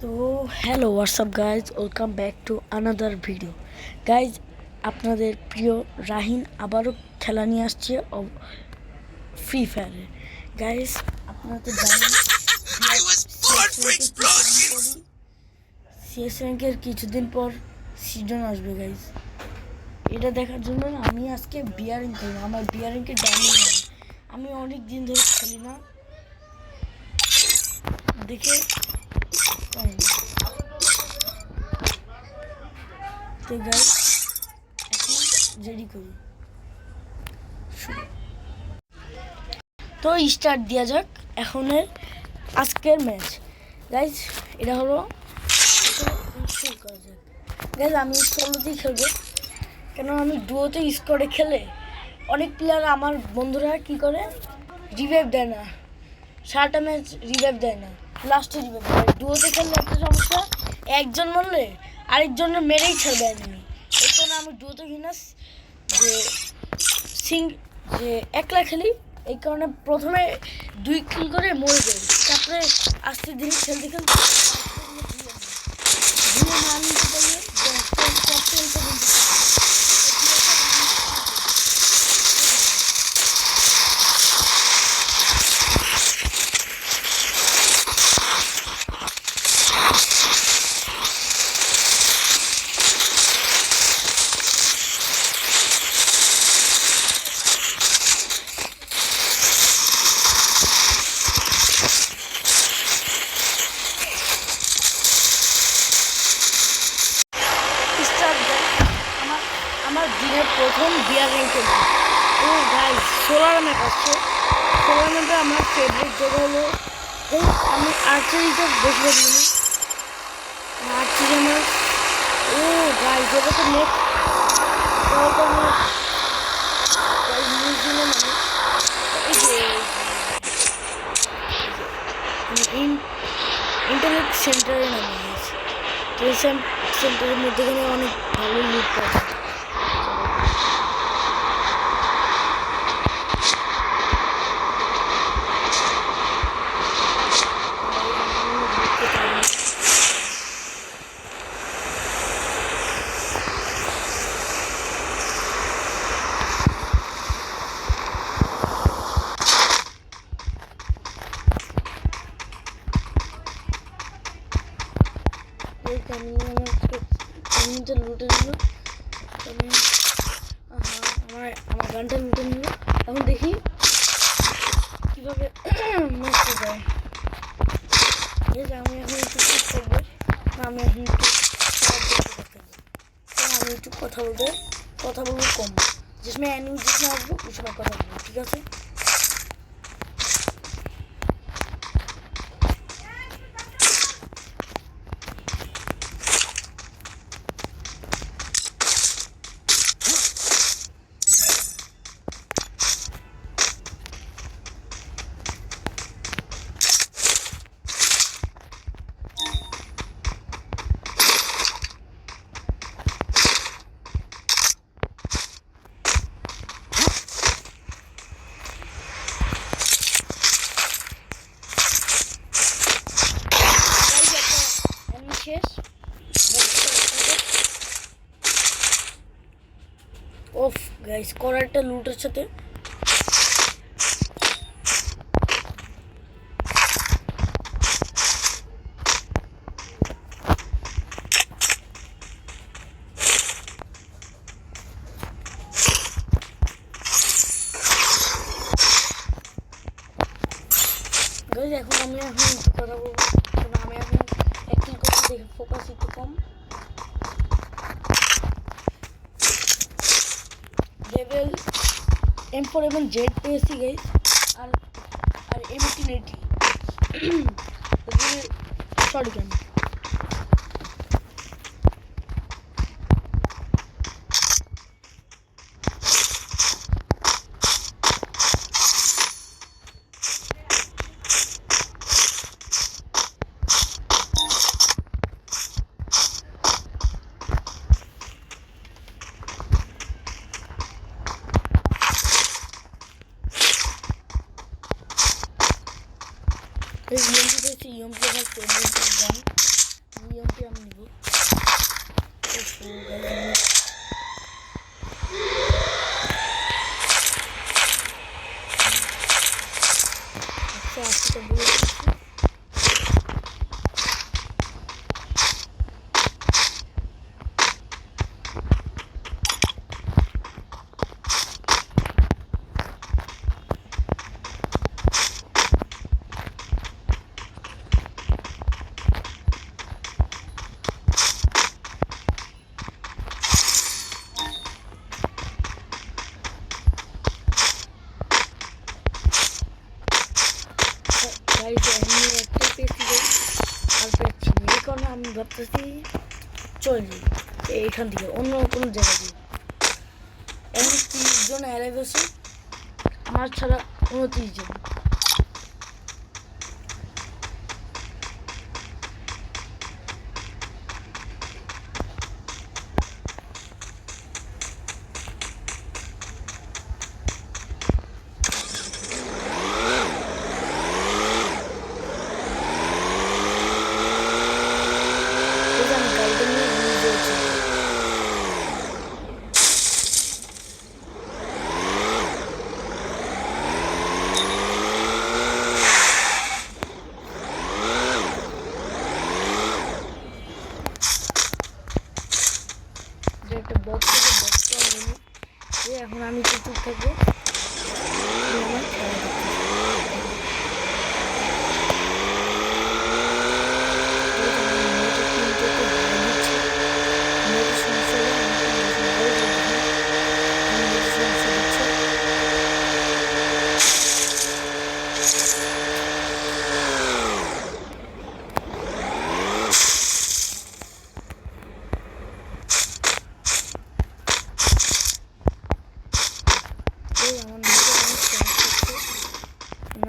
তো hello WhatsApp guys, welcome back to another video. Guys, আপনাদের প্রিয় রাহিন আবারও খেলা নিয়ে আসছে ফ্রি ফায়ারে। গাইজ, আপনারা তো জানেন সিএস র্যাঙ্কের কিছুদিন পর সিজন আসবে। গাইজ, এটা দেখার জন্য আমি আজকে বিয়ারিং করি। আমার বিয়ারিংকে ডায়মন্ড, আমি অনেক দিন ধরে খেলি না দেখে তো গাইজ এখন রেডি করি, তো স্টার্ট দেওয়া যাক এখনের আজকের ম্যাচ। গাইজ, এটা হলো শুরু করা যাক। গাইজ, আমি সোলোতেই খেলবো, কেন আমি ডুয়োতে স্কোয়াডে খেলে অনেক প্লেয়ার আমার বন্ধুরা কি করে রিভাইভ দেয় না, সারাটা ম্যাচ রিভাইভ দেয় না, লাস্টে রিভাইভ দেয়। ডুয়োতে খেললে একটা সমস্যা, একজন মরলে আরেকজনের মেরেই ছাড়বে এনিমি। এই কারণে আমি ডুয়োতে কিনা যে একলা খেলি, এই কারণে প্রথমে 2 কিল করে মরে যাই, তারপরে আস্তে ধীরে খেলতে খেলতে না নিতে পারলে আমার দিনের প্রথম বিয়ার র্যাঙ্কে। ও গাইজ, সোলার ম্যাপ আসছে। সোলার ম্যাপে আমার ফেভারিট জায়গা হলো, আমি আর্চারিতে বসে দিই আর্চারি আমার। ও গাইজ, এটা তো নেক্সট ইন্টারনেট সেন্টারে নামে গেছে। সেন্টারের মধ্যেখানে অনেক ভালো লুট পাওয়া যায়। লুটে দিল, আমার গানটা লুটে নিল। এখন দেখি কীভাবে ম্যাচটা যায়। আমি এখন একটু ঠিক করবো, আমি এখন একটু আমি একটু কথা বলবো কম, जिसमें एनिमी जिसमें আসবো उसमें কথা বলবো, ঠিক আছে? ওফ গাইস, করারটা লুটের সাথে গাইস। এখন আমি একটু কথা বলবো, আমি এখন অ্যাক্টিং করতে দেখে ফোকাস একটু কম। লেভেল M4 এবং জেড পেয়েছি গাইস, আর M1880 শর্ট গান। EMP পেয়েছি, EMP আমার ফেভারিট গান। কারণে আমি ভাবতেছি চলে যাই এইখান থেকে অন্য কোনো জায়গা দিয়ে। এখন 30 জন অ্যালাইভ আছে, আমার ছাড়া 29 জন। আমি গাড়িটা নিয়ে নিয়ে যাচ্ছি। একটা বক্স থেকে বক্সটা নিয়ে এখন আমি একটু চুপ থাকবো। আমার খেলা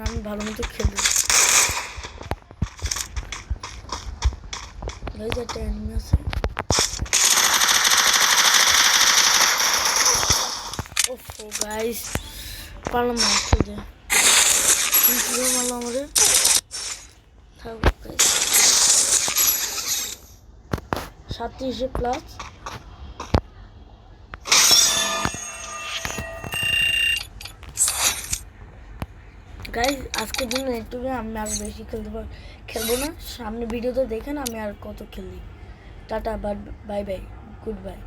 আমি ভালো মতো খেলবো। একটা এনিমি আছে। ওফো গাইস, পারলাম না খেলতে। কিভাবে মারলো আমাদের? থাকবো গাইস 37 প্লাস। গাইস আজকের জন্য একটুকু, আমি আর বেশি খেলবো না। সামনে ভিডিওতে দেখেন আমি আর কত খেলি। Tata, bye bye, good bye.